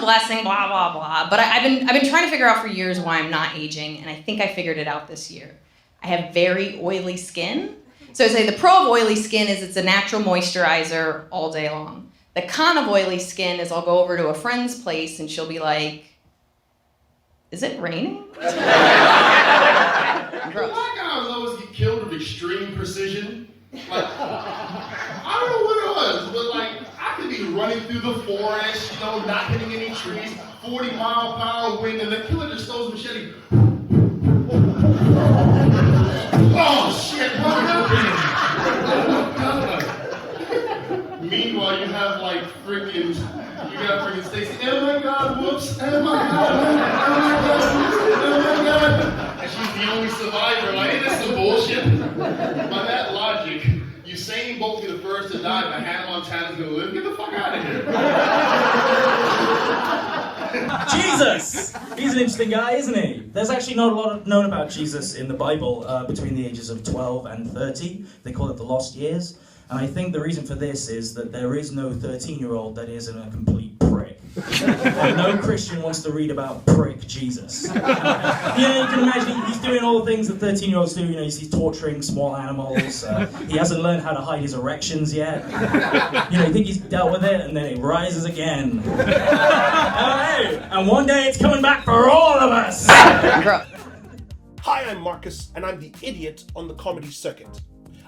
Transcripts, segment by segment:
blessing, blah, blah, blah. But I've been trying to figure out for years why I'm not aging, and I think I figured it out this year. I have very oily skin. So I say the pro of oily skin is it's a natural moisturizer all day long. The con of oily skin is I'll go over to a friend's place and she'll be like, is it raining? Black guys always get killed with extreme precision. Like, I don't know what it was, but like, I could be running through the forest, you know, not hitting any trees, 40-mile-per-hour wind, and the killer just throws a machete. Oh shit, what happened? Meanwhile, you have like freaking Stacy, oh my god, whoops, oh my god, oh my god, oh my god. And she's the only survivor, like, hey, this is some bullshit. By that logic, Usain Bolt be the first to die, but Hannah Montana's gonna live. Get the fuck out of here. Jesus! He's an interesting guy, isn't he? There's actually not a lot known about Jesus in the Bible between the ages of 12 and 30. They call it the lost years. And I think the reason for this is that there is no 13-year-old that isn't a complete prick. And no Christian wants to read about prick Jesus. You can imagine he's doing all the things that 13-year-olds do. He's torturing small animals. He hasn't learned how to hide his erections yet. You think he's dealt with it, and then it rises again. And one day it's coming back for all of us. Hi, I'm Marcus, and I'm the idiot on the comedy circuit.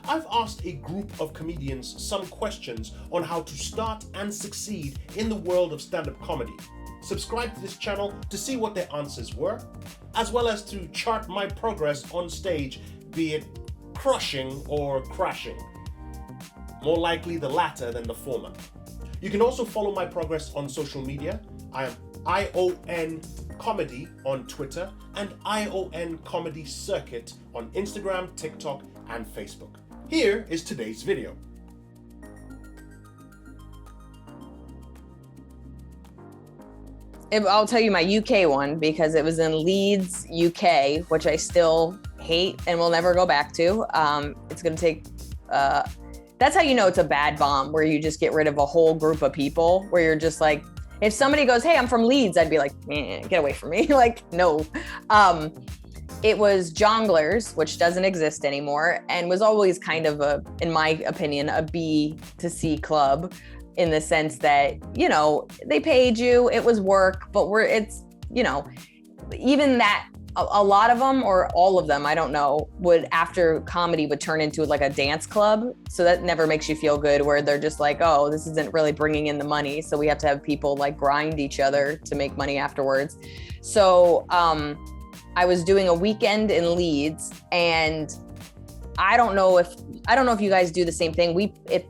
I've asked a group of comedians some questions on how to start and succeed in the world of stand-up comedy. Subscribe to this channel to see what their answers were, as well as to chart my progress on stage, be it crushing or crashing. More likely the latter than the former. You can also follow my progress on social media. I am ION Comedy on Twitter and ION Comedy Circuit on Instagram, TikTok, and Facebook. Here is today's video. I'll tell you my UK one because it was in Leeds, UK, which I still hate and will never go back to. It's gonna take, that's how you know it's a bad bomb, where you just get rid of a whole group of people, where you're just like, if somebody goes, hey, I'm from Leeds, I'd be like, get away from me. Like, no. It was Jongleurs, which doesn't exist anymore, and was always kind of in my opinion, a B to C club, in the sense that, they paid you, it was work, but even that, a lot of them, or all of them, I don't know, after comedy would turn into like a dance club. So that never makes you feel good, where they're just like, oh, this isn't really bringing in the money, so we have to have people like grind each other to make money afterwards. So, I was doing a weekend in Leeds, and I don't know if you guys do the same thing. If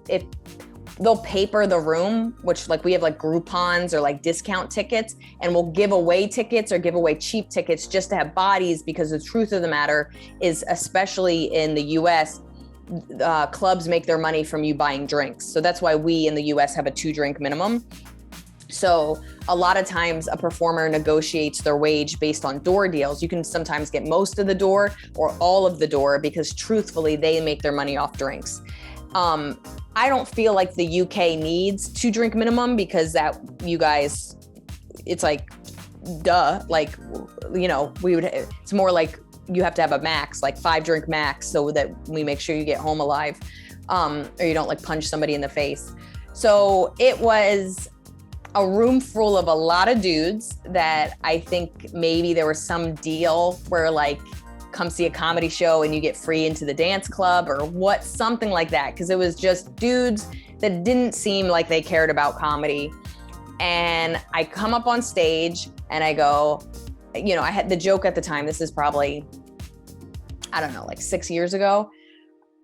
they'll paper the room, which like we have like Groupons or like discount tickets, and we'll give away tickets or give away cheap tickets just to have bodies, because the truth of the matter is, especially in the US, clubs make their money from you buying drinks. So that's why we in the US have a 2-drink minimum. So a lot of times a performer negotiates their wage based on door deals. You can sometimes get most of the door or all of the door, because truthfully, they make their money off drinks. I don't feel like the UK needs 2-drink minimum, because that, you guys, it's like, duh, like, it's more like you have to have a max, like 5-drink max, so that we make sure you get home alive, or you don't like punch somebody in the face. So it was a room full of a lot of dudes that I think maybe there was some deal where like, come see a comedy show and you get free into the dance club or what, something like that. Cause it was just dudes that didn't seem like they cared about comedy. And I come up on stage and I go, I had the joke at the time, this is probably, I don't know, like 6 years ago.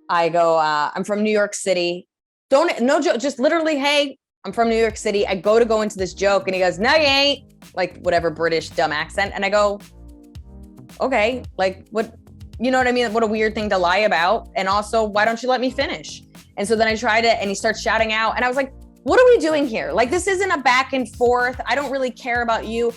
I go, I'm from New York City. No joke, just literally, hey, I'm from New York City. I go into this joke and he goes, no, you ain't, like whatever British dumb accent. And I go, okay, like what, you know what I mean? What a weird thing to lie about. And also, why don't you let me finish? And so then I tried it and he starts shouting out and I was like, what are we doing here? Like, this isn't a back and forth. I don't really care about you.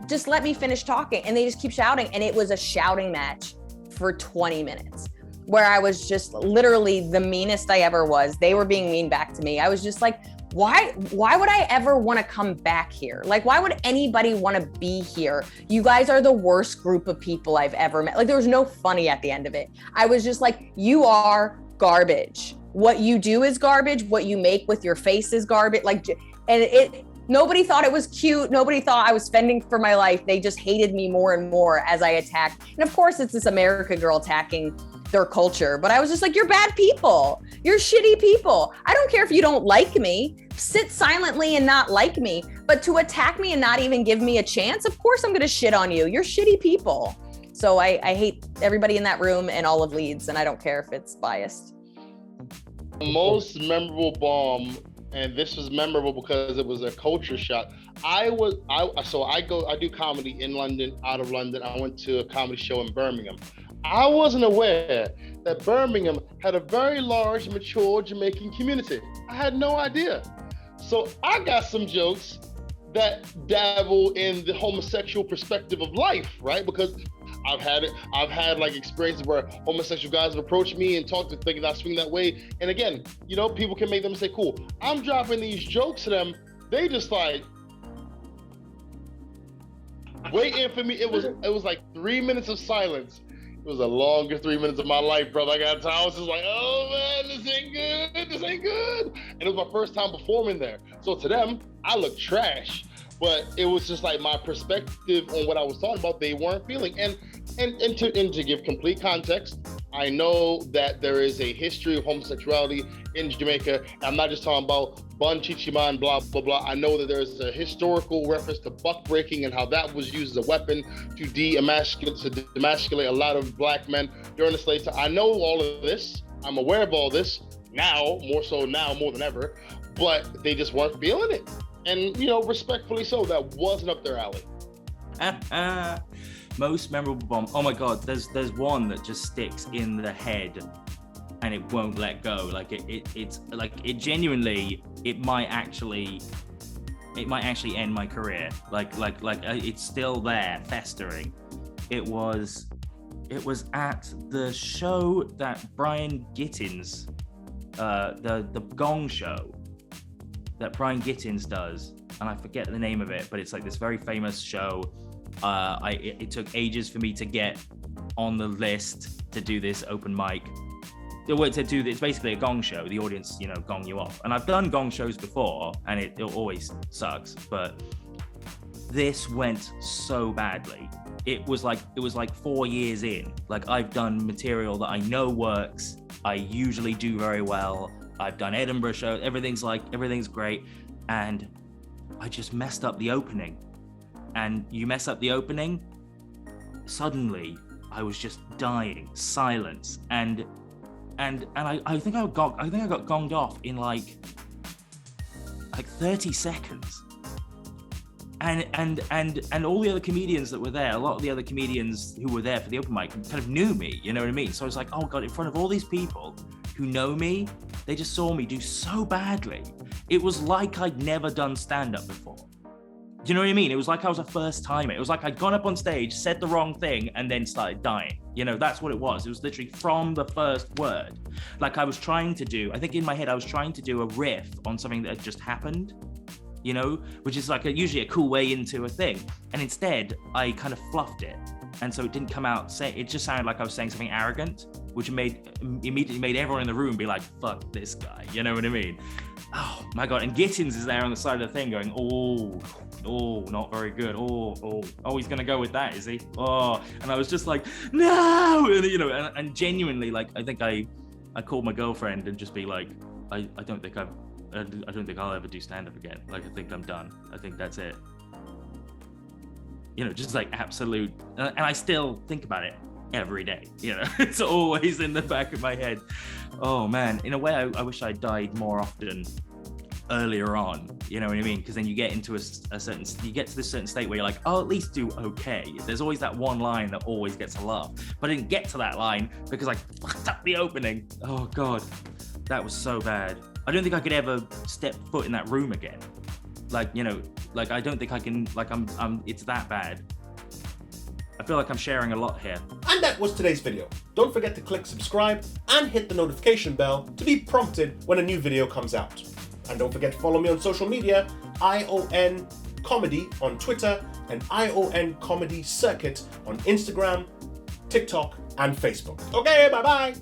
Just let me finish talking. And they just keep shouting. And it was a shouting match for 20 minutes where I was just literally the meanest I ever was. They were being mean back to me. I was just like, why would I ever want to come back here? Like, why would anybody want to be here? You guys are the worst group of people I've ever met. Like, there was no funny at the end of it. I was just like, you are garbage. What you do is garbage. What you make with your face is garbage. Like, and nobody thought it was cute. Nobody thought I was fending for my life. They just hated me more and more as I attacked. And of course, it's this America girl attacking their culture. But I was just like, you're bad people. You're shitty people. I don't care if you don't like me. Sit silently and not like me. But to attack me and not even give me a chance, of course I'm going to shit on you. You're shitty people. So I hate everybody in that room and all of Leeds, and I don't care if it's biased. Most memorable bomb, and this was memorable because it was a culture shock. I do comedy in London, out of London. I went to a comedy show in Birmingham. I wasn't aware that Birmingham had a very large, mature Jamaican community. I had no idea. So I got some jokes that dabble in the homosexual perspective of life, right? Because I've had like experiences where homosexual guys have approached me and talked to thinking I swing that way. And again, you know, people can make them say, cool. I'm dropping these jokes to them. They just like waiting for me. It was like 3 minutes of silence. It was the longest 3 minutes of my life, brother. I got to, I was just like, oh man, this ain't good. This ain't good. And it was my first time performing there. So to them, I look trash. But it was just like my perspective on what I was talking about, they weren't feeling. And to give complete context, I know that there is a history of homosexuality in Jamaica. I'm not just talking about bun chichiman, blah, blah, blah. I know that there's a historical reference to buck breaking and how that was used as a weapon to demasculate a lot of black men during the slave time. I know all of this. I'm aware of all this now, more so now, more than ever, but they just weren't feeling it. And, you know, respectfully so, that wasn't up their alley. Most memorable bomb. Oh my God, there's one that just sticks in the head and it won't let go. Like it's like it genuinely, it might actually end my career. Like it's still there, festering. It was at the show that Brian Gittins, the Gong show that Brian Gittins does, and I forget the name of it, but it's like this very famous show. It took ages for me to get on the list to do this open mic. It's basically a gong show. The audience, you know, gong you off. And I've done gong shows before, and it always sucks. But this went so badly. It was like 4 years in. Like, I've done material that I know works. I usually do very well. I've done Edinburgh shows. Everything's great. And I just messed up the opening. And you mess up the opening, suddenly I was just dying, silence, and I think I got gonged off in like 30 seconds. And all the other comedians that were there, a lot of the other comedians who were there for the open mic kind of knew me, you know what I mean? So I was like, oh God, in front of all these people who know me, they just saw me do so badly. It was like I'd never done stand-up before. Do you know what I mean? It was like I was a first timer. It was like I'd gone up on stage, said the wrong thing, and then started dying. You know, that's what it was. It was literally from the first word. Like I think in my head, I was trying to do a riff on something that had just happened, you know, which is like usually a cool way into a thing. And instead, I kind of fluffed it. And so it didn't come out, it just sounded like I was saying something arrogant, which immediately made everyone in the room be like, fuck this guy. You know what I mean? Oh my God. And Gittins is there on the side of the thing going, oh, not very good. Oh, he's gonna go with that, is he? Oh, and I was just like, no, and, you know, and genuinely, like, I think I called my girlfriend and just be like, I don't think I'll ever do stand-up again. Like, I think I'm done. I think that's it. You know, just like absolute, and I still think about it every day. You know, it's always in the back of my head. Oh man, in a way, I wish I died more often earlier on, you know what I mean? Because then you get into you get to this certain state where you're like, I'll at least do okay. There's always that one line that always gets a laugh, but I didn't get to that line because I fucked up the opening. Oh God, that was so bad. I don't think I could ever step foot in that room again. Like, you know, like I don't think I can, like it's that bad. I feel like I'm sharing a lot here. And that was today's video. Don't forget to click subscribe and hit the notification bell to be prompted when a new video comes out. And don't forget to follow me on social media, ION Comedy on Twitter and ION Comedy Circuit on Instagram, TikTok, and Facebook. Okay, bye-bye.